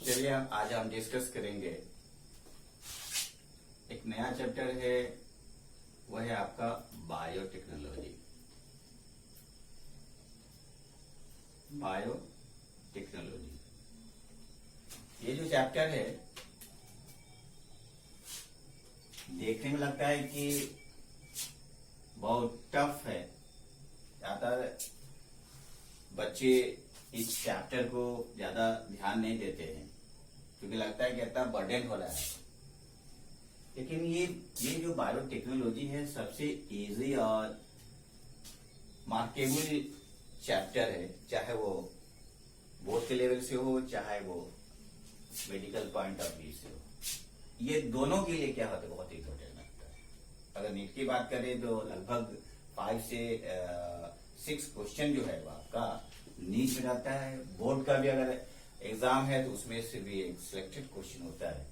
चलिए आज हम डिस्कस करेंगे एक नया चैप्टर है, वह है आपका बायोटेक्नोलॉजी। बायोटेक्नोलॉजी ये जो चैप्टर है देखने में लगता है कि बहुत टफ है। ज्यादा बच्चे इस चैप्टर को ज्यादा ध्यान नहीं देते हैं क्योंकि लगता है कि इतना बर्डन हो रहा है। लेकिन ये जो बायोटेक्नोलॉजी है सबसे इजी और मार्केबल चैप्टर है, चाहे वो बोर्ड के लेवल से हो चाहे वो मेडिकल पॉइंट ऑफ व्यू से हो। ये दोनों के लिए क्या होता है, बहुत इंपॉर्टेंट लगता है। अगर नीट की बात करें तो लगभग 5 से 6 क्वेश्चन जो है वो आपका नीट में रहता है। बोर्ड का भी अगर एग्जाम है तो उसमें से भी एक सिलेक्टेड क्वेश्चन होता है।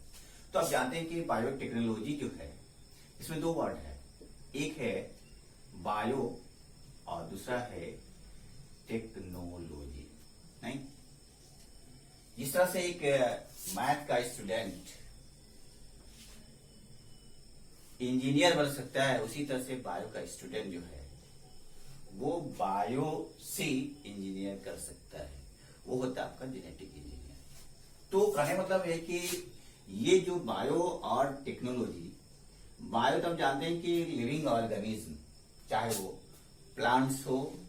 तो आप जानते हैं कि बायोटेक्नोलॉजी जो है इसमें 2 वर्ड है, एक है बायो और दूसरा है टेक्नोलॉजी। नहीं, जिस तरह से एक मैथ का स्टूडेंट इंजीनियर बन सकता है, उसी तरह से बायो का स्टूडेंट जो है वो बायो से इंजीनियर कर सकता है, वो होता है आपका जेनेटिक इंजीनियर। तो कहने मतलब है कि ये जो बायो और टेक्नोलॉजी, बायो तो हम जानते हैं कि लिविंग ऑर्गेनिज्म, चाहे वो प्लांट्स हो,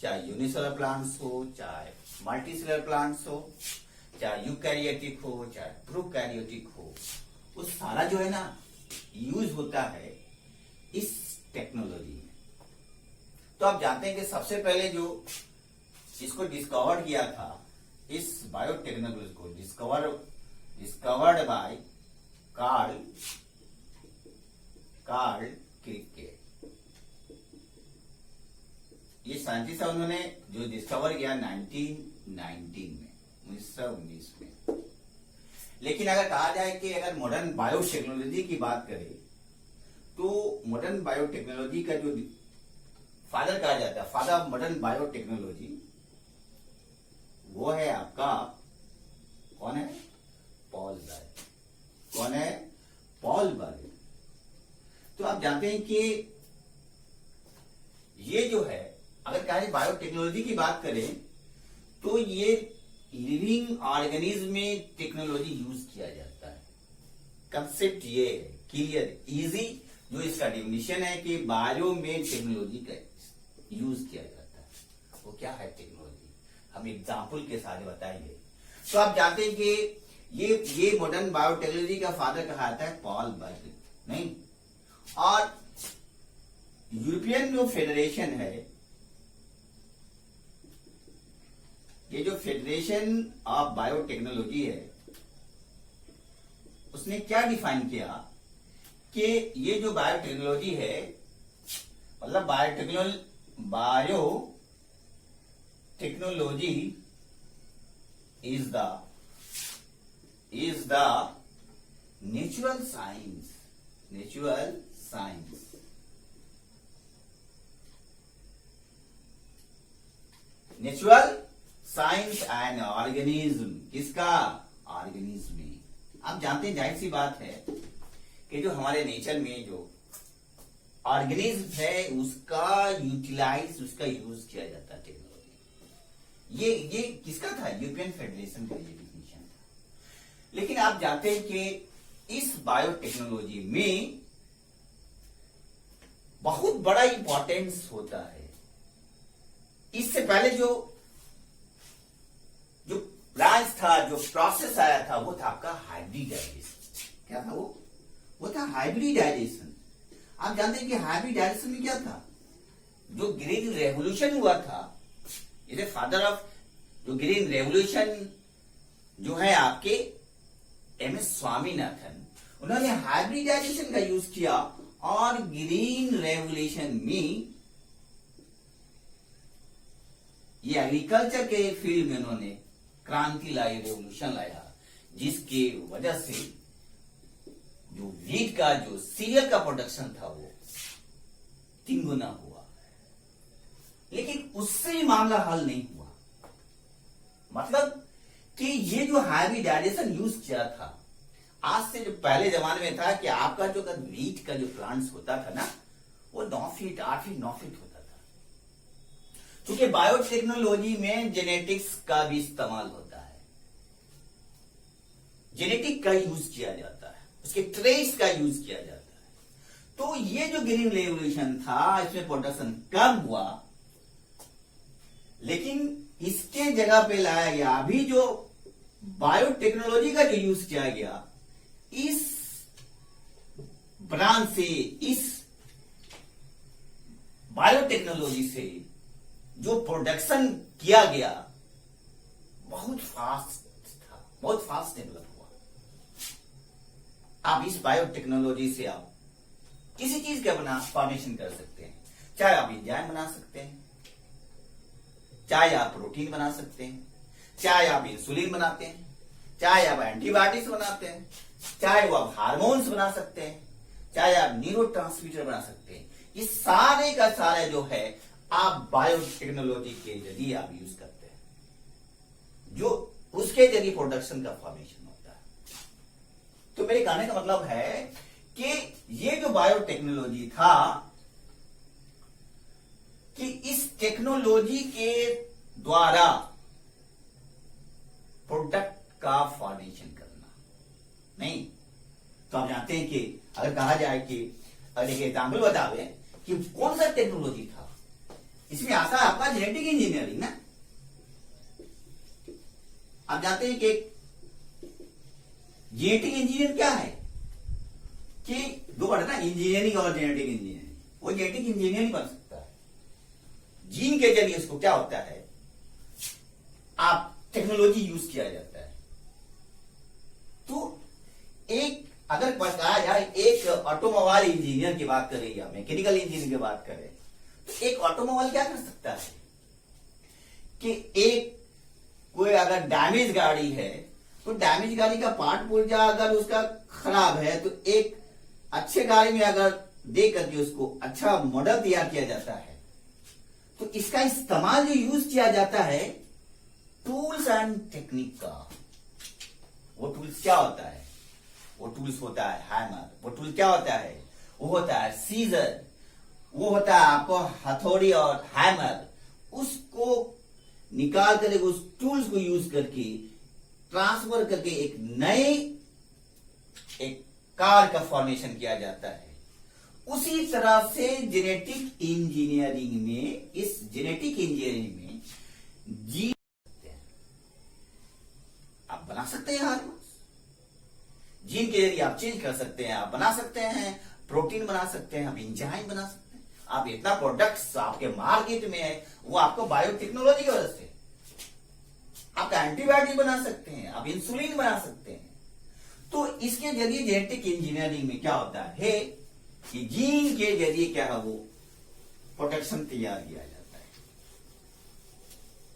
चाहे यूनिसेलुलर प्लांट्स हो, चाहे मल्टीसेलुलर प्लांट्स हो, चाहे यूकैरियोटिक हो, चाहे प्रोकैरियोटिक हो, वो सारा जो है ना यूज होता है इस टेक्नोलॉजी में। तो आप जानते हैं कि सबसे पहले जो इसको डिस्कवर किया था, इस बायोटेक्नोलॉजी को डिस्कवर्ड बाय कार्ल क्रिकेट। ये साइंटिस्ट है, उन्होंने जो डिस्कवर किया 1919 में। लेकिन अगर कहा जाए कि अगर मॉडर्न बायोटेक्नोलॉजी की बात करें तो मॉडर्न बायोटेक्नोलॉजी का जो फादर कहा जाता है, फादर ऑफ मॉडर्न बायोटेक्नोलॉजी, वो है आपका कौन है? पॉल बर्ग। कौन है? पॉल बर्ग। तो आप जानते हैं कि ये जो है, अगर कहा जाए बायोटेक्नोलॉजी की बात करें तो ये लिविंग ऑर्गेनिज्म में टेक्नोलॉजी यूज किया जाता है। कंसेप्ट ये है क्लियर इजी, जो इसका डेफिनेशन है कि बायो में टेक्नोलॉजी का यूज किया जाता है। वो क्या है टेक्नोलॉजी, हम एग्जाम्पल के साथ बताएंगे। तो आप जानते हैं कि ये मॉडर्न बायोटेक्नोलॉजी का फादर कहा जाता है पॉल बर्ग। नहीं, और यूरोपियन जो फेडरेशन है, ये जो फेडरेशन ऑफ बायोटेक्नोलॉजी है, उसने क्या डिफाइन किया कि ये जो बायोटेक्नोलॉजी है, मतलब biotechnology is the natural science and organism. किसका? ऑर्गेनिज्म में। आप जानते हैं, जाहिर सी बात है कि जो हमारे नेचर में जो ऑर्गेनिज्म है उसका यूज किया जाता है टेक्नोलॉजी। ये किसका था? यूरोपियन फेडरेशन का ये डिफिनेशन था। लेकिन आप जानते हैं कि इस बायोटेक्नोलॉजी में बहुत बड़ा इंपॉर्टेंस होता है। इससे पहले जो ब्रांच था, जो प्रोसेस आया था, वो था आपका हाइब्रिडाइजेशन। क्या था वो था हाइब्रिडाइजेशन। आप जानते हैं कि हाइब्रिडाइजेशन में क्या था? जो ग्रीन रेवोल्यूशन हुआ था, इसे फादर ऑफ जो ग्रीन रेवोल्यूशन जो है आपके एम.एस. स्वामीनाथन, उन्होंने हाइब्रिडाइजेशन का यूज किया और ग्रीन रेवोल्यूशन में ये एग्रीकल्चर के फील्ड में उन्होंने क्रांति लाई, रेवोल्यूशन लाया, जिसके वजह से जो वीट का जो सीरियल का प्रोडक्शन था वो 3 गुना हुआ। लेकिन उससे भी मामला हल नहीं हुआ। मतलब कि ये जो हाइब्रिडाइजेशन यूज किया था, आज से जो पहले जमाने में था कि आपका जो वीट का जो प्लांट्स होता था ना, वो 9 फीट 8 फीट 9 फीट होता था। क्योंकि बायोटेक्नोलॉजी में जेनेटिक्स का भी इस्तेमाल होता है, जेनेटिक का यूज किया जाता है, उसके ट्रेस का यूज किया जाता है। तो ये जो ग्रीन रेवोल्यूशन था, इसमें प्रोडक्शन कम हुआ, लेकिन इसके जगह पे लाया गया अभी जो बायोटेक्नोलॉजी का जो यूज किया गया, इस ब्रांच से, इस बायोटेक्नोलॉजी से जो प्रोडक्शन किया गया बहुत फास्ट था, बहुत फास्ट डेवलप हुआ। आप इस बायोटेक्नोलॉजी से आप किसी चीज का बना फॉर्मेशन कर सकते हैं, चाहे आप एंजाइम बना सकते हैं, चाहे आप प्रोटीन बना सकते हैं, चाहे आप इंसुलिन बनाते हैं, चाहे आप एंटीबायोटिक्स बनाते हैं, चाहे वो आप हार्मोन्स बना सकते हैं, चाहे आप न्यूरोट्रांसमीटर बना सकते हैं। ये सारे का सारे जो है आप बायोटेक्नोलॉजी के जरिए आप यूज करते हैं, जो उसके जरिए प्रोडक्शन का फॉर्मेशन होता है। तो मेरे कहने का मतलब है कि ये जो बायोटेक्नोलॉजी था, कि इस टेक्नोलॉजी के द्वारा प्रोडक्ट का फॉर्मेशन करना नहीं। तो आप जानते हैं कि अगर कहा जाए कि अगर एक एग्जाम्पल बतावे कि कौन सा टेक्नोलॉजी था, इसमें आता है आपका जेनेटिक इंजीनियरिंग ना। आप जानते हैं कि जेनेटिक इंजीनियर क्या है, कि दो वर्ड है ना, इंजीनियरिंग और जेनेटिक इंजीनियरिंग। वो जेनेटिक इंजीनियर नहीं बन सकता है, जीन के जरिए उसको क्या होता है, आप टेक्नोलॉजी यूज किया जाता है। तो एक अगर बताया जाए, एक ऑटोमोबाइल इंजीनियर की बात करें या मैकेनिकल इंजीनियर की बात करें, तो एक ऑटोमोबाइल क्या कर सकता है कि एक कोई अगर डैमेज गाड़ी है, तो डैमेज गाड़ी का पार्ट पुर्जा अगर उसका खराब है, तो एक अच्छे गाड़ी में अगर दे करके उसको अच्छा मॉडल तैयार किया जाता है, तो इसका इस्तेमाल जो यूज किया जाता है टूल्स एंड टेक्निक का। वो टूल्स क्या होता है, वो टूल्स होता है हैमर, वो टूल क्या होता है, वो होता है सीजर, वो होता है आपको हथौड़ी और हैमर। उसको निकाल कर उस टूल्स को यूज करके ट्रांसफर करके एक नए एक कार का फॉर्मेशन किया जाता है। उसी तरह से जेनेटिक इंजीनियरिंग में, इस जेनेटिक इंजीनियरिंग में जीन आप बना सकते हैं, हार्मोन्स जीन के जरिए आप चेंज कर सकते हैं, आप बना सकते हैं, प्रोटीन बना सकते हैं, आप एंजाइम बना सकते हैं। आप इतना प्रोडक्ट्स आपके मार्केट में है, वो आपको बायोटेक्नोलॉजी की वजह से। आप एंटीबायोटिक बना सकते हैं, आप इंसुलिन बना सकते हैं। तो इसके जरिए जेनेटिक इंजीनियरिंग में क्या होता है कि जीन के जरिए क्या है, वो प्रोटेक्शन तैयार किया जाता है।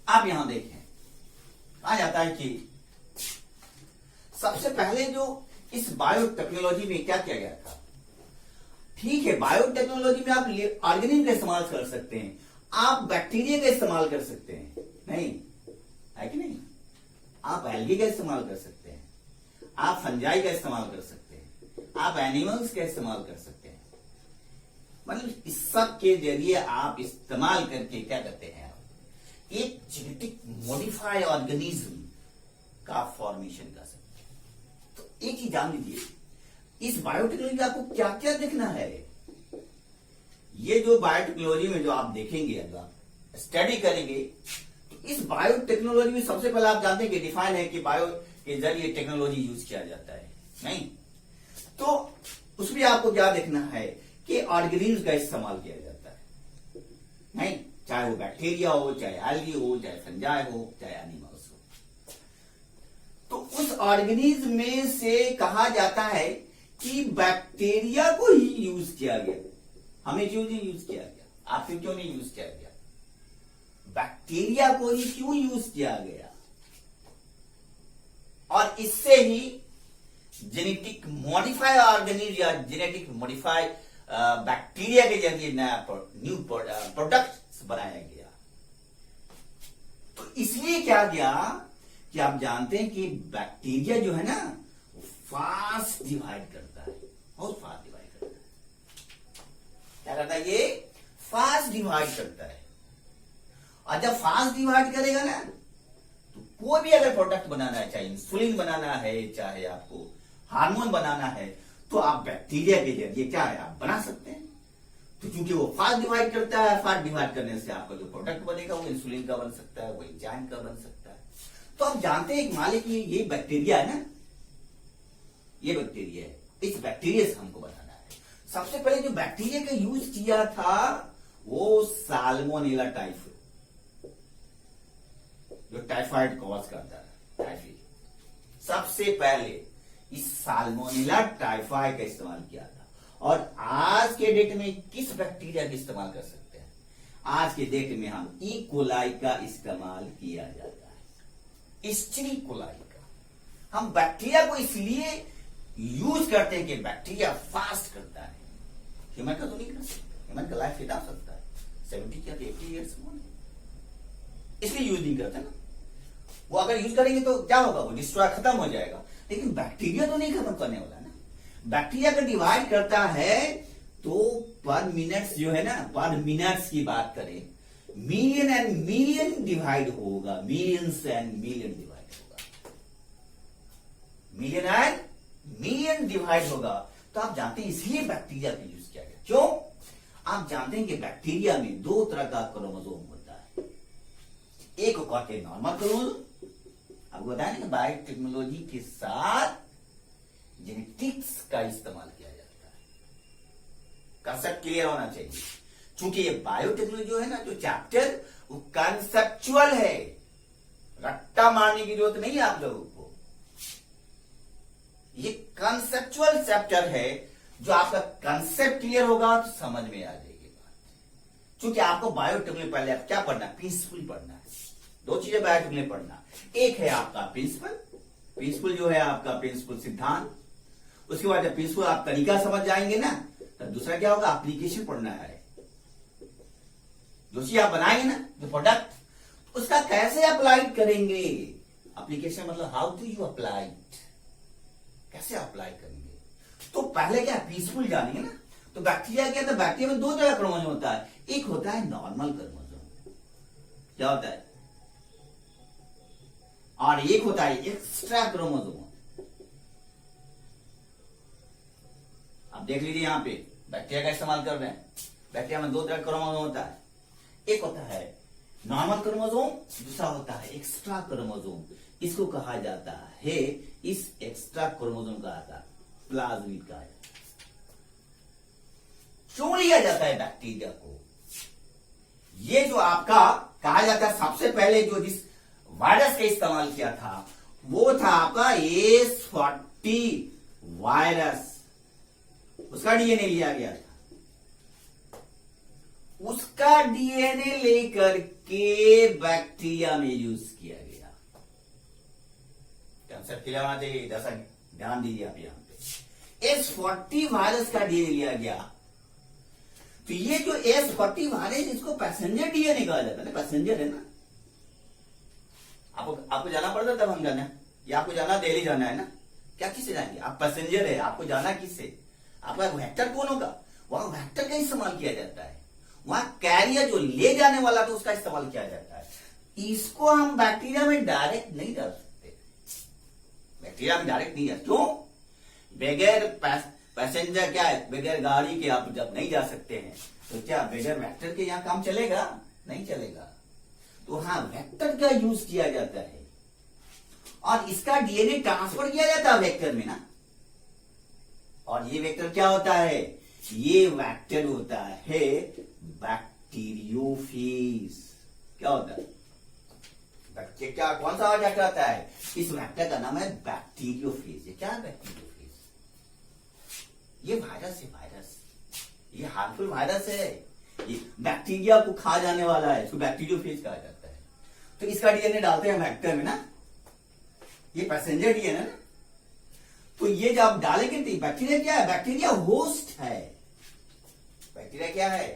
आप यहां देखें, कहा जाता है कि सबसे पहले जो इस बायोटेक्नोलॉजी में क्या किया गया था, ठीक है, बायोटेक्नोलॉजी में आप ऑर्गेनिज्म का इस्तेमाल कर सकते हैं, आप बैक्टीरिया का इस्तेमाल कर सकते हैं, नहीं है कि नहीं, आप एल्गी का इस्तेमाल कर सकते हैं, आप फंजाई का इस्तेमाल कर सकते हैं, आप एनिमल्स का इस्तेमाल कर सकते हैं। मतलब इस सब के जरिए आप इस्तेमाल करके क्या करते हैं, आप एक जेनेटिक मॉडिफाइड ऑर्गेनिज्म का फॉर्मेशन कर सकते हैं। तो एक चीज जान लीजिए, इस बायोटेक्नोलॉजी में आपको क्या क्या देखना है। ये जो बायोटेक्नोलॉजी में जो आप देखेंगे, अगर आप स्टडी करेंगे, तो इस बायोटेक्नोलॉजी में सबसे पहले आप जानते हैं कि डिफाइन है कि बायो के जरिए टेक्नोलॉजी यूज किया जाता है, नहीं। तो उसमें आपको क्या देखना है कि ऑर्गेनिज्म का इस्तेमाल किया जाता है, नहीं, चाहे वो बैक्टीरिया हो, चाहे एल्गी हो, चाहे फंजाई हो, चाहे एनिमल्स हो। तो उस ऑर्गेनिज्म में से कहा जाता है कि बैक्टीरिया को ही यूज किया गया, हमें क्यों नहीं यूज किया गया, आपसे क्यों नहीं यूज किया गया, बैक्टीरिया को ही क्यों यूज किया गया, और इससे ही जेनेटिक मॉडिफाइड ऑर्गेनिज्म या जेनेटिक मॉडिफाइड बैक्टीरिया के जरिए न्यू प्रोडक्ट्स बनाया गया। तो इसलिए क्या गया कि आप जानते हैं कि बैक्टीरिया जो है ना फास्ट डिवाइड करता है, बहुत फास्ट डिवाइड करता है। क्या करता है ये? फास्ट डिवाइड करता है। और जब फास्ट डिवाइड करेगा ना तो कोई भी अगर प्रोडक्ट बनाना है, चाहे इंसुलिन बनाना है, चाहे आपको हार्मोन बनाना है, तो आप बैक्टीरिया के जरिए क्या है आप बना सकते हैं। तो क्योंकि वो फास्ट डिवाइड करता है, फास्ट डिवाइड करने से आपका जो प्रोडक्ट बनेगा वो इंसुलिन का बन सकता है, वो एंजाइम का बन सकता है। तो आप जानते हैं मान लीजिए ये बैक्टीरिया है ना, ये बैक्टीरिया है, इस बैक्टीरिया से हमको बनाना है। सबसे पहले जो बैक्टीरिया का यूज किया था वो साल्मोनेला टाइफाइड, जो टाइफाइड कॉज करता है, टाइफाइड। सबसे पहले इस साल्मोनेला टाइफाइड का इस्तेमाल किया था। और आज के डेट में किस बैक्टीरिया का इस्तेमाल कर सकते हैं? आज के डेट में हम ई कोलाई का इस्तेमाल किया जाता है, स्ट्री कोलाई का। हम बैक्टीरिया को इसलिए यूज करते हैं कि बैक्टीरिया फास्ट करता है। ह्यूमन का तो नहीं कर सकता, ह्यूमन का लाइफ बिता सकता है 70 या 80 ईयर्स, इसलिए यूज नहीं करते ना। वो अगर यूज करेंगे तो क्या होगा, वो डिस्ट्रॉय खत्म हो जाएगा। लेकिन बैक्टीरिया तो नहीं खत्म करने वाला ना। बैक्टीरिया का डिवाइड करता है तो पर मिनट्स जो है ना, पर मिनट्स की बात करें, मिलियन एंड मिलियन डिवाइड होगा, मिलियंस एंड मिलियन डिवाइड होगा, मिलियन एंड मिलियन डिवाइड होगा। तो आप जानते हैं इसलिए बैक्टीरिया का यूज किया गया। क्यों? आप जानते हैं कि बैक्टीरिया में दो तरह का क्रोमोसोम होता है। एक को कहते हैं नॉर्मल क्रोमोसोम, आपको बताया ना बायोटेक्नोलॉजी के साथ जेनेटिक्स का इस्तेमाल किया जाता है। कंसेप्ट क्लियर होना चाहिए। चूंकि ये बायोटेक्नोलॉजी जो है ना, जो चैप्टर वो कंसेप्चुअल है, रट्टा मारने की जरूरत नहीं है आप लोगों को। ये कंसेप्चुअल चैप्टर है, जो आपका कंसेप्ट क्लियर होगा तो समझ में आ जाएगी बात। क्योंकि आपको बायोटेक्नोलॉजी पहले आप क्या पढ़ना है, प्रिंसिपल पढ़ना है। दो चीजें बायोटेक्नोलॉजी पढ़ना, एक है आपका प्रिंसिपल, प्रिंसिपल जो है आपका प्रिंसिपल सिद्धांत। उसके बाद जब प्रिंसिपल आप तरीका समझ जाएंगे ना, तो दूसरा क्या होगा, एप्लीकेशन पढ़ना है। जो चीज आप बनाएंगे ना, जो प्रोडक्ट, उसका कैसे अप्लाइड करेंगे। एप्लीकेशन मतलब हाउ डू यू अप्लाई, कैसे अप्लाई करेंगे। तो पहले क्या प्रिंसिपल जानेंगे ना। तो बैक्टीरिया क्या था, बैक्टीरिया में दो तरह का क्रोमोसोम होता है। एक होता है नॉर्मल क्रोमोसोम, क्या होता है, और एक होता है एक्स्ट्रा क्रोमोसोम। आप देख लीजिए यहां पे बैक्टीरिया का इस्तेमाल कर रहे हैं। बैक्टीरिया में दो तरह का क्रोमोसोम होता है, एक होता है नॉर्मल क्रोमोसोम, दूसरा होता है एक्स्ट्रा क्रोमोसोम। इसको कहा जाता है, इस एक्स्ट्रा क्रोमोसोम का आता है प्लाज्मिड कहा जाता है। क्यों लिया जाता है बैक्टीरिया को? ये जो आपका कहा जाता है, सबसे पहले जो जिस वायरस का इस्तेमाल किया था वो था आपका S40 वायरस। उसका डीएनए लिया गया था, उसका डीएनए लेकर के बैक्टीरिया में यूज किया गया। कंसेप्ट क्लियर होना चाहिए, जैसा ध्यान दीजिए आप यहां पे। S40 वायरस का डीएनए लिया गया। तो ये जो S40 वायरस, इसको पैसेंजर डीएनए कहा जाता है ना, पैसेंजर है ना। आपको जाना पड़ता तब हम जाना, या आपको जाना दिल्ली जाना है ना, क्या किससे जाएंगे आप, पैसेंजर है, आपको जाना किससे, आपका वेक्टर कौन होगा, वहां वेक्टर का इस्तेमाल किया जाता है। वहां कैरियर जो ले जाने वाला था उसका इस्तेमाल किया जाता है। इसको हम बैक्टीरिया में डायरेक्ट नहीं डाल सकते, बैक्टीरिया में डायरेक्ट नहीं, क्यों, बगैर पैसेंजर क्या है, बगैर गाड़ी के आप जब नहीं जा सकते हैं, तो क्या बगैर वेक्टर के यहां काम चलेगा, नहीं चलेगा। तो हाँ, वेक्टर का यूज किया जाता है और इसका डीएनए ट्रांसफर किया जाता है वेक्टर में ना। और ये वेक्टर क्या होता है, ये वेक्टर होता है बैक्टीरियोफेज। क्या होता है, क्या कौन सा वेक्टर आता है, इस वेक्टर का नाम है बैक्टीरियोफेज। ये क्या है बैक्टीरियोफेज, ये वायरस है, वायरस, ये हार्मफुल वायरस है, ये बैक्टीरिया को खा जाने वाला है, इसको बैक्टीरियोफेज कहा जाता है। तो इसका डीएनए डालते हैं वेक्टर में ना, ये पैसेंजर डीएनए ना। तो ये जब आप डालेंगे तो बैक्टीरिया क्या है, बैक्टीरिया होस्ट है। बैक्टीरिया क्या है,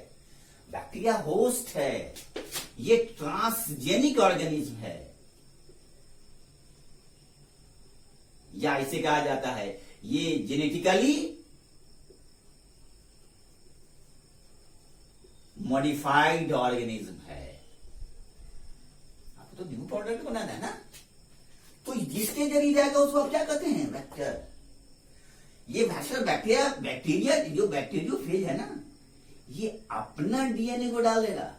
बैक्टीरिया होस्ट है। ये ट्रांसजेनिक ऑर्गेनिज्म है, या इसे कहा जाता है ये जेनेटिकली मॉडिफाइड ऑर्गेनिज्म है। आपको तो न्यू प्रोडक्ट बनाना है ना, तो जिसके जरिए जाएगा उसको आप क्या कहते हैं? वेक्टर। ये बैक्टीरिया जो बैक्टीरियोफेज है ना, ये अपना डीएनए को डाल देगा,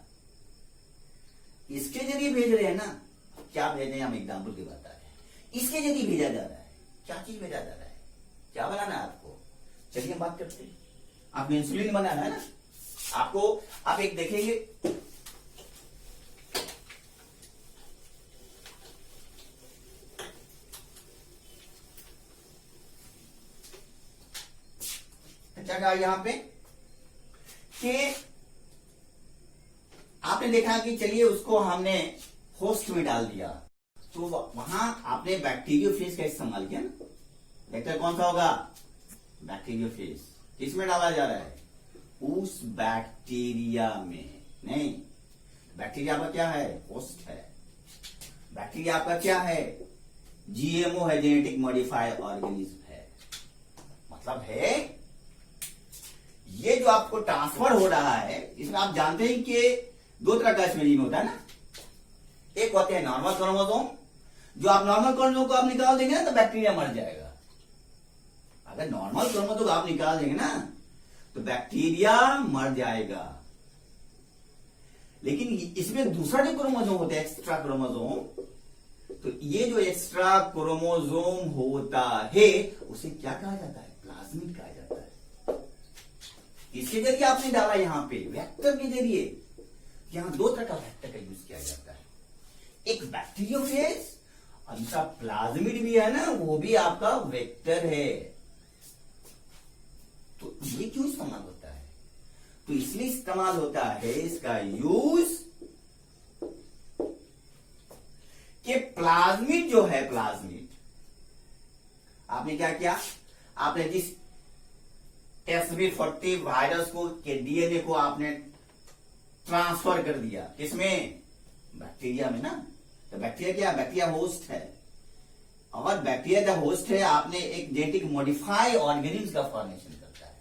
इसके जरिए भेज रहे हैं ना। क्या भेज रहे हैं, हम एग्जाम्पल की बता रहे हैं। इसके जरिए भेजा जा रहा है, क्या चीज भेजा जा रहा है, क्या बनाना है आपको? चलिए हम बात करते हैं। आपको इंसुलिन बनाना है ना, आपको आप एक देखेंगे, क्या कहा यहां पे कि आपने देखा कि चलिए उसको हमने होस्ट में डाल दिया, तो वहां आपने बैक्टीरियोफेज का इस्तेमाल किया ना। वेक्टर कौन सा होगा? बैक्टीरियोफेज। किसमें डाला जा रहा है? उस बैक्टीरिया में। नहीं, बैक्टीरिया आपका क्या है? होस्ट है। बैक्टीरिया आपका क्या है? जीएमओ है, जेनेटिक मॉडिफाइड ऑर्गेनिज्म है। मतलब है ये जो आपको ट्रांसफर हो रहा है, इसमें आप जानते हैं कि दो तरह का इसमें जीन होता है ना। एक होते हैं नॉर्मल क्रोमोसोम, जो आप नॉर्मल क्रोमोसोम को आप निकाल देंगे ना तो बैक्टीरिया मर जाएगा। अगर नॉर्मल क्रोमोसोम को आप निकाल देंगे ना तो बैक्टीरिया मर जाएगा। लेकिन इसमें दूसरा जो क्रोमोसोम होता है, एक्स्ट्रा क्रोमोसोम, तो ये जो एक्स्ट्रा क्रोमोसोम होता है उसे क्या कहा जाता है? प्लाज्मिड कहा जाता है। इसके जरिए आपने डाला यहां पे वेक्टर के जरिए। यहां दो तरह का वेक्टर का यूज किया जाता है, एक बैक्टीरियोफेज और दूसरा प्लाज्मिड भी है ना, वो भी आपका वेक्टर है। तो ये क्यों इस्तेमाल होता है? तो इसलिए इस्तेमाल होता है इसका यूज कि प्लाज्मिड जो है, प्लाज्मिड आपने क्या किया? आपने जिस SV40 वायरस को के डीएनए को आपने ट्रांसफर कर दिया, किसमें? बैक्टीरिया में ना। तो बैक्टीरिया क्या? बैक्टीरिया होस्ट है, और बैक्टीरिया जब होस्ट है आपने एक जेनेटिक मॉडिफाइड ऑर्गेनिज्म का फॉर्मेशन करता है।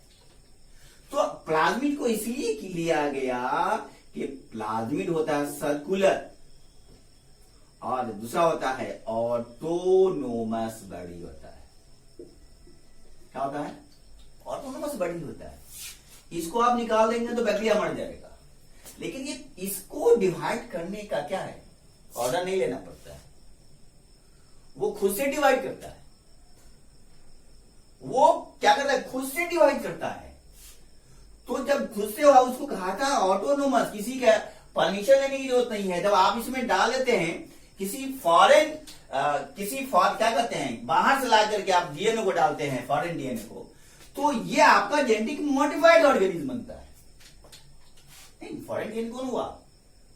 तो प्लाज्मिड को इसलिए लिया गया कि प्लाज्मिड होता है सर्कुलर और दूसरा होता है ऑटोनोमस बॉडी होता है। क्या होता है? ऑटोनोमस बॉडी होता है। इसको आप निकाल देंगे तो बैक्टीरिया मर जाएगा। लेकिन ये इसको डिवाइड करने का क्या है? ऑर्डर नहीं लेना पड़ता है, वो खुद से डिवाइड करता है। वो क्या करता है? खुद से डिवाइड करता है। तो जब खुद से हुआ उसको कहा था ऑटोनोमस, किसी का परमिशन लेने की जरूरत नहीं है। जब आप इसमें डाल देते हैं किसी फॉरेन क्या कहते हैं, बाहर से ला करके आप डीएनए को डालते हैं, फॉरेन डीएनए को, तो ये आपका जेनेटिक मॉडिफाइड ऑर्गेनिज्म बनता है। नहीं, फॉरेन डीएनए कौन हुआ?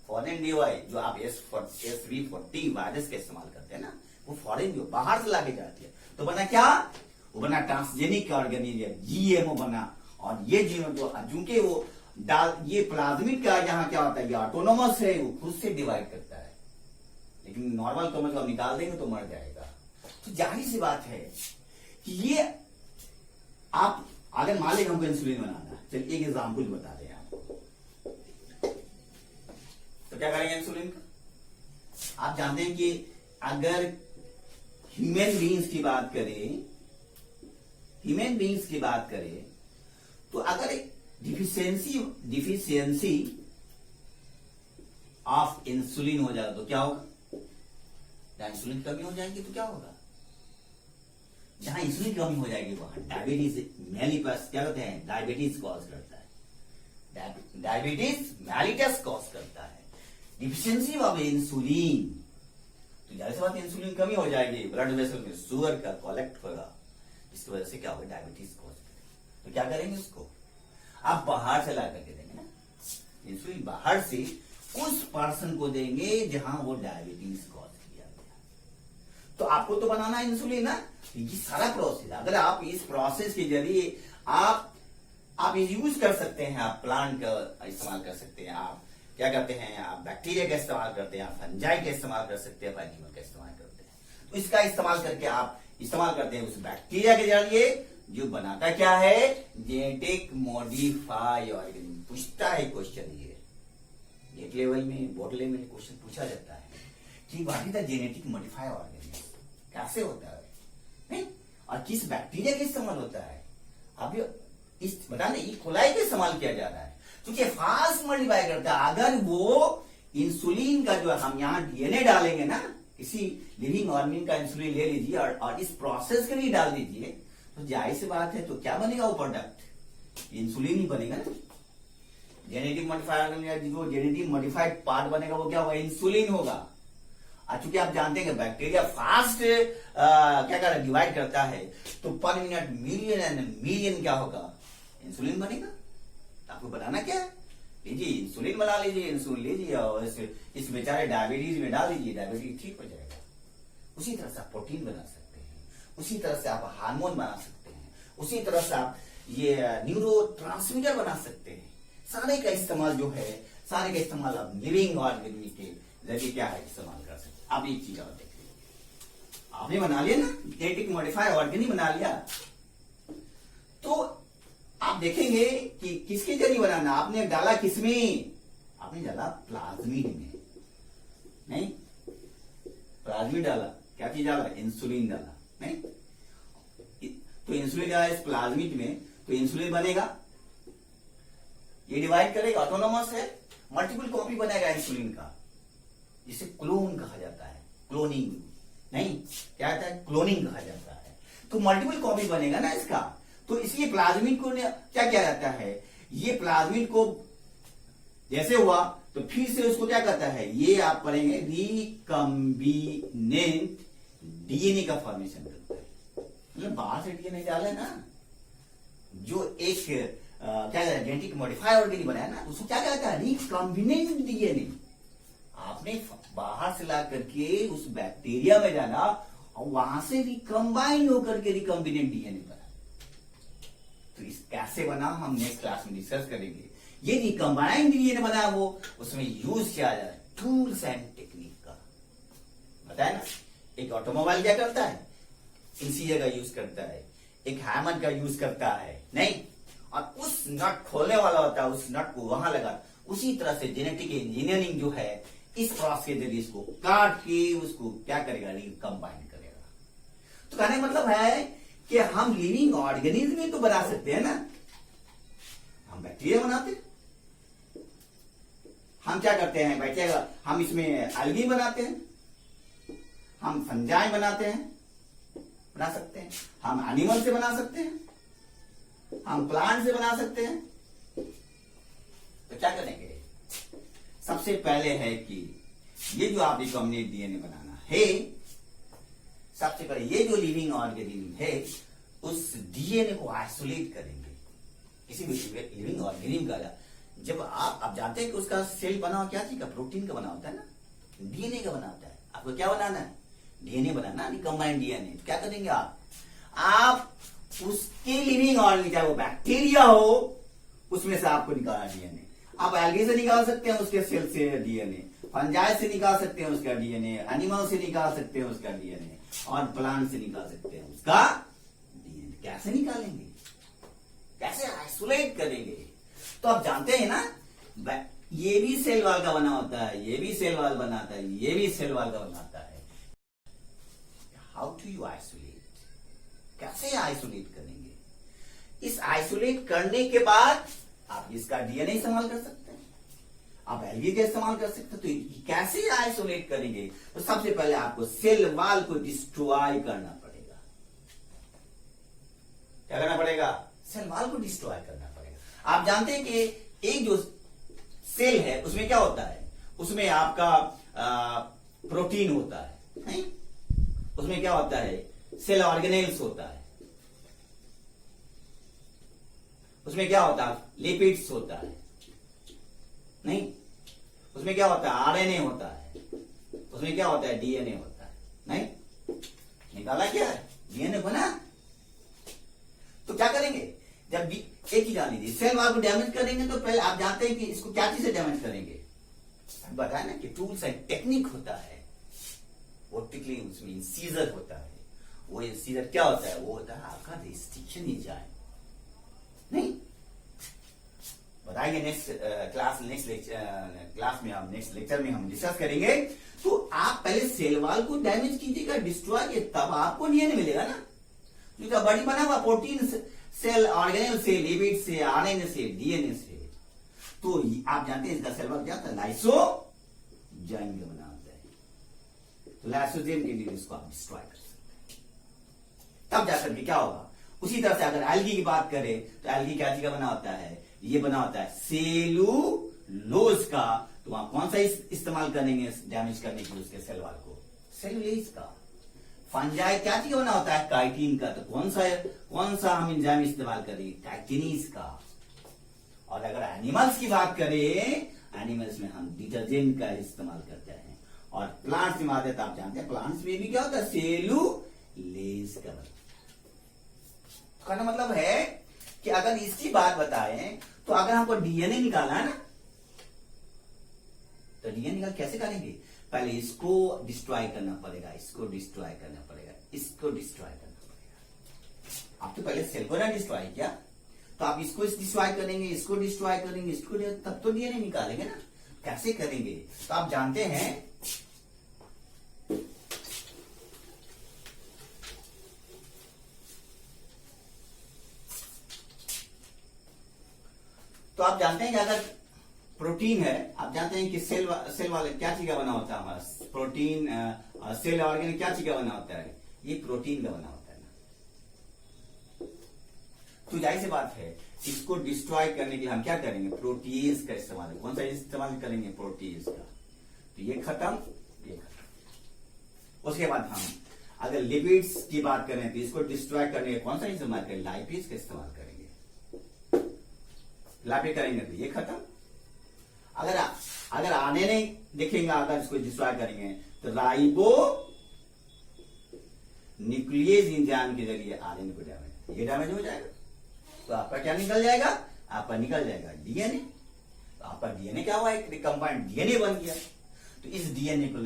फॉरेन डीवाई जो आप SV40 वायरस का इस्तेमाल करते हैं ना, वो फॉरेन जो बाहर से लाके जाती है, तो बना क्या? वो बना ट्रांसजेनिक ऑर्गेनिज्म, जीएमओ बना। और ये जीवन जो चूंकि वो ये प्लाज्मिड का यहाँ क्या होता है, ये ऑटोनोमस है, वो खुद से डिवाइड करता है। लेकिन नॉर्मल क्रोमोसोम आप निकाल देंगे तो मर जाएगा। तो जाहिर सी बात है कि ये आप अगर मान लेंगे हमको इंसुलिन बनाना, चलिए एक एग्जाम्पल बता दें आपको, तो क्या करेंगे इंसुलिन का? आप जानते हैं कि अगर ह्यूमन बीइंग्स की बात करें तो अगर डिफिशियंसी ऑफ इंसुलिन हो जाए तो क्या होगा? जहां इंसुलिन की कमी हो जाएगी तो क्या होगा? जहां इंसुलिन की कमी हो जाएगी वहां डायबिटीज मेलिटस क्या कहते हैं, डायबिटीज कॉज करता है, डायबिटीज मेलिटस कॉज करता है। डिफिशियंसी ऑफ इंसुलिन, तो जाहिर सी बात इंसुलिन कमी हो जाएगी, ब्लड वेसल में शुगर का कलेक्ट होगा, इसकी वजह से क्या होगा? डायबिटीज कॉज करेगा। तो क्या करेंगे? उसको आप बाहर से ला करके देंगे ना, इंसुलिन बाहर से उस पर्सन को देंगे जहां वो डायबिटीज कॉज किया गया। तो आपको तो बनाना है इंसुलिन ना, ये सारा प्रोसेस, अगर आप इस प्रोसेस के जरिए आप यूज कर सकते हैं, आप प्लांट का इस्तेमाल कर सकते हैं, आप क्या करते हैं, आप बैक्टीरिया का इस्तेमाल करते हैं, आप फंजाई का इस्तेमाल कर सकते हैं, आप एनिमल का इस्तेमाल करते हैं। तो इसका इस्तेमाल करके आप इस्तेमाल करते हैं उस बैक्टीरिया के जरिए जो बनाता क्या है, जेनेटिक मॉडिफाई ऑर्गेनिज्म। पूछता है क्वेश्चन ये गेट लेवल में, बोर्ड लेवल में क्वेश्चन पूछा जाता है कि what is the genetic modify organism, कैसे होता है नहीं, और किस बैक्टीरिया का इस्तेमाल होता है। अब इस बताने इकोलाई का इस्तेमाल किया जा रहा है क्योंकि फास्ट मॉडिफाई करता है। अगर वो इंसुलिन का जो हम यहाँ डीएनए डालेंगे ना, किसी लिविंग ऑर्गेनिज्म का इंसुलिन ले लीजिए और इस प्रोसेस के लिए डाल दीजिए, तो जाहिर सी बात है तो क्या बनेगा वो प्रोडक्ट, इंसुलिन ही बनेगा ना। जेनेटिक मॉडिफाइड जो जेनेटिक मॉडिफाइड पार्ट बनेगा वो क्या होगा, इंसुलिन होगा। चूंकि आप जानते हैं कि बैक्टीरिया फास्ट क्या कर डिवाइड करता है, तो पर मिनट मिलियन एंड मिलियन क्या होगा, इंसुलिन बनेगा। आपको बनाना क्या है, लीजिए इंसुलिन बना लीजिए, इंसुलिन लीजिए और इस बेचारे डायबिटीज में डाल दीजिए, डायबिटीज ठीक हो जाएगा। उसी तरह से आप प्रोटीन बना सकते हैं, उसी तरह से आप हार्मोन बना सकते हैं, उसी तरह से आप ये न्यूरो ट्रांसमीटर बना सकते हैं। सारे का इस्तेमाल जो है, सारे का इस्तेमाल आप लिविंग ऑर्गेनिज्म के जरिए क्या है इस्तेमाल कर सकते हैं। आप एक चीज और देखिए, आपने बना लिया ना जेनेटिक मॉडिफाइड ऑर्गेनिज्म बना लिया, तो आप देखेंगे कि किसके जरिए बनाना, आपने डाला किसमें, आपने डाला प्लाज्मिड में, नहीं प्लाज्मिड डाला, क्या चीज डाला, इंसुलिन डाला, नहीं तो इंसुलिन डाला इस प्लाज्मिड में, तो इंसुलिन बनेगा, ये डिवाइड करेगा, ऑटोनोमस है, मल्टीपल कॉपी बनेगा इंसुलिन का, जिसे क्लोन कहा जाता है, क्लोनिंग नहीं क्या कहता है, क्लोनिंग कहा जाता है। तो मल्टीपल कॉपी बनेगा ना इसका, तो इसलिए प्लाज्मिड को क्या किया जाता है, ये प्लाज्मिड को जैसे हुआ तो फिर से उसको क्या कहता है, ये आप पढ़ेंगे रिकम्बिनेंट डीएनए का फॉर्मेशन करता है। मतलब बाहर से डीएनए डाले ना, जो एक क्या कहता है जेनेटिक मॉडिफाइड ऑर्गेनिज्म बनाया ना, उसको क्या कहता है, रिकम्बिनेंट डीएनए। आपने बाहर से ला करके उस बैक्टीरिया में डाला और वहां से रिकम्बाइन होकर के रिकम्बिनेंट डीएनए बना। तो इस कैसे बना हम नेक्स्ट क्लास में डिस्कस करेंगे। ये रिकम्बाइन डीएनए बना, वो उसमें यूज किया जाए टूल्स एंड टेक्निक का, बताया ना। एक ऑटोमोबाइल क्या करता है, इंसीजर का यूज करता है, एक हैमर का यूज करता है, नहीं, और उस नट खोलने वाला होता है, उस नट को वहां लगा। उसी तरह से जेनेटिक इंजीनियरिंग जो है इस प्रोसेस के जरिए इसको काट के उसको क्या करेगा, रिकम्बाइन करेगा। तो कहने का मतलब है कि हम लिविंग ऑर्गेनिज्म में तो बना सकते हैं ना, हम बैक्टीरिया बनाते हैं, हम क्या करते हैं बैक्टीरिया, हम इसमें एल्गी बनाते हैं, हम फंजाई बनाते हैं, बना सकते हैं, हम एनिमल से बना सकते हैं, हम प्लांट से बना सकते हैं। तो क्या करेंगे, सबसे पहले है कि ये जो आप रिकम्बिनेंट डीएनए बनाना है, सबसे पहले ये जो लिविंग ऑर्गेनिज्म है उस डीएनए को आइसोलेट करेंगे। किसी भी लिविंग ऑर्गेनिज्म का जब आप जानते हैं कि उसका सेल बना हुआ क्या चीज का, प्रोटीन का बना होता है ना, डीएनए का बना होता है। आपको क्या बनाना है, डीएनए बनाना, रिकम्बाइंड डीएनए। तो क्या करेंगे आप उसके लिविंग ऑर्गेनिज्म, चाहे वो बैक्टीरिया हो, उसमें से आपको निकालना डीएनए। आप एल्गी से निकाल सकते हैं उसके सेल से डीएनए, फंजाई से निकाल सकते हैं उसका डीएनए, एनिमल से निकाल सकते हैं उसका डीएनए, और प्लांट से निकाल सकते हैं उसका डीएनए। कैसे निकालेंगे, कैसे आइसोलेट करेंगे? तो आप जानते हैं ना, ये भी सेल वाल का बना होता है, ये भी सेल वाल बनाता है, ये भी सेल वाल का बनाता है। हाउ टू यू आइसोलेट, कैसे आइसोलेट करेंगे? इस आइसोलेट करने के बाद आप इसका डीएनए इस्तेमाल कर सकते हैं, आप एल्गी का इस्तेमाल कर सकते हैं। तो कैसे आइसोलेट करेंगे? तो सबसे पहले आपको सेल वाल को डिस्ट्रॉय करना पड़ेगा। क्या करना पड़ेगा? सेल वाल को डिस्ट्रॉय करना पड़ेगा। आप जानते हैं कि एक जो सेल है उसमें क्या होता है, उसमें आपका प्रोटीन होता है, नहीं? उसमें क्या होता है, सेल ऑर्गेनेल्स होता है, उसमें क्या होता है, लिपिड्स होता है, नहीं? उसमें क्या होता है, आरएनए होता है, उसमें क्या होता है, डीएनए होता है, नहीं? निकाला क्या है, डीएनए बना। तो क्या करेंगे, जब भी एक ही जान लीजिए, सेल वाल को डैमेज करेंगे तो पहले आप जानते हैं कि इसको क्या चीज से डैमेज करेंगे, बताया ना कि टूल्स एंड टेक्निक होता है। वर्टिकली उसमें इंसीजर होता है। वो इंसीजर क्या होता है? वो होता है आपका रिस्ट्रिक्शन एंजाइम। नहीं बताएंगे नेक्स्ट क्लास में, हम नेक्स्ट लेक्चर में हम डिस्कस करेंगे। तो आप पहले सेल वॉल को डैमेज कीजिएगा, डिस्ट्रॉय कीजिए, तब आपको डीएनए मिलेगा ना। क्योंकि बॉडी बना हुआ प्रोटीन सेल, ऑर्गेनेल से, लिपिड से, आरएनए से, डीएनए से। तो आप जानते हैं इसका सेल वॉल क्या होता है? लाइसोजाइम का बना होता है। तो लाइसोजाइम के लिए इसको आप डिस्ट्रॉय कर सकते हैं, तब जाकर के क्या होगा। उसी तरह से अगर एल्गी की बात करें तो एल्गी क्या चीज का बना होता है? ये बना होता है सेलुलोज का। तो वहां कौन सा इस्तेमाल करेंगे डैमेज करने के लिए उसके सेल वॉल को? सेलुलोज का। फंजाई क्या चीज का बना होता है? काइटिन का। तो कौन सा हम एंजाइम इस्तेमाल करेंगे? काइटिनीज का। और अगर एनिमल्स की बात करें, एनिमल्स में हम डिटर्जेंट का इस्तेमाल करते हैं। और प्लांट्स में आते तो आप जानते हैं प्लांट्स में भी क्या होता है? सेलुलोज का। कहने मतलब है कि अगर इसकी बात बताएं तो अगर हमको डीएनए निकालना है ना, तो डीएनए निकाल कैसे करेंगे? पहले इसको डिस्ट्रॉय करना पड़ेगा, इसको डिस्ट्रॉय करना पड़ेगा, इसको डिस्ट्रॉय करना पड़ेगा। आप तो पहले सेल को ना डिस्ट्रॉय किया, तो आप इसको डिस्ट्रॉय करेंगे, इसको डिस्ट्रॉय करेंगे, इसको, तब तो डीएनए निकालेंगे ना। कैसे करेंगे? तो आप जानते हैं कि अगर प्रोटीन है, आप जानते हैं कि सेल वाले क्या चीज का बना होता है? हमारा प्रोटीन सेल ऑर्गेन क्या चीज का बना होता है? ये प्रोटीन का बना होता है ना। तो जाहिर सी बात है, इसको डिस्ट्रॉय करने के लिए हम क्या करेंगे? प्रोटीज का इस्तेमाल। कौन सा इस्तेमाल करेंगे? प्रोटीज का। तो ये खत्म, ये खत्म। उसके बाद हम अगर लिपिड्स की बात करें तो इसको डिस्ट्रॉय करने का कौन सा इस्तेमाल करेंगे? लाइपिड्स का इस्तेमाल करेंगे। लाइपिड करेंगे तो ये खत्म। अगर आने नहीं देखेंगे, अगर इसको डिस्ट्रॉय करेंगे तो राइबो न्यूक्लियस एंजाइम के जरिए आरएनए को डैमेज, ये डैमेज हो जाएगा। तो आपका क्या निकल जाएगा? आपका निकल जाएगा डीएनए। तो आपका डीएनए क्या हुआ? एक रिकम्बाइंड डीएनए बन गया। तो इस डीएनए को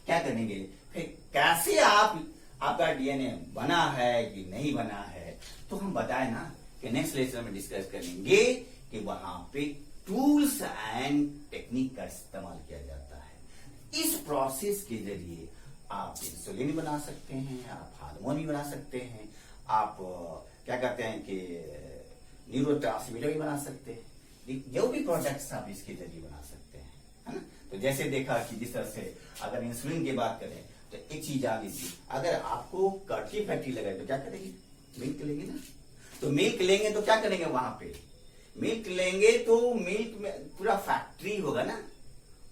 क्या करेंगे? फिर कैसे आपका डीएनए बना है कि नहीं बना है, तो हम बताए ना कि नेक्स्ट लेक्चर में डिस्कस करेंगे कि वहां पे टूल्स एंड टेक्निक का इस्तेमाल किया जाता है। इस प्रोसेस के जरिए आप इंसुलिन बना सकते हैं, आप हार्मोन भी बना सकते हैं, आप क्या कहते हैं कि न्यूरोट्रांसमीटर भी बना सकते हैं। जो भी प्रोडक्ट्स आप इसके जरिए बना सकते हैं, है ना। तो जैसे देखा कि जिस तरह से अगर इंसुलिन की बात करें तो एक चीज जान लीजिए, अगर आपको कड़की फैक्ट्री लगाए तो क्या करेगी? मिल्क लेंगे ना। तो मिल्क लेंगे तो क्या करेंगे? वहां पे मिल्क लेंगे तो मिल्क में पूरा फैक्ट्री होगा ना,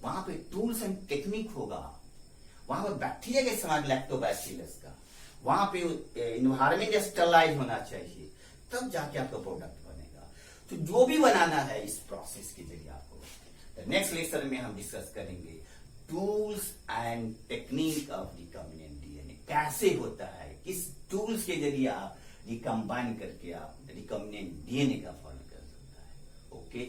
वहां पे टूल्स एंड टेक्निक होगा, वहां पर बैक्टीरिया का इस्तेमाल, लैक्टोबैसिलस का, वहां पे इन्वायरमेंट स्टरलाइज होना चाहिए, तब जाके आपका प्रोडक्ट बनेगा। तो जो भी बनाना है इस प्रोसेस के जरिए आपको नेक्स्ट लेक्चर में हम डिस्कस करेंगे tools and technique of recombinant DNA कैसे होता है, किस टूल्स के जरिए आप रिकम्बाइन करके आप रिकॉम्बिनेंट डीएनए का फॉर्म कर सकता है। ओके।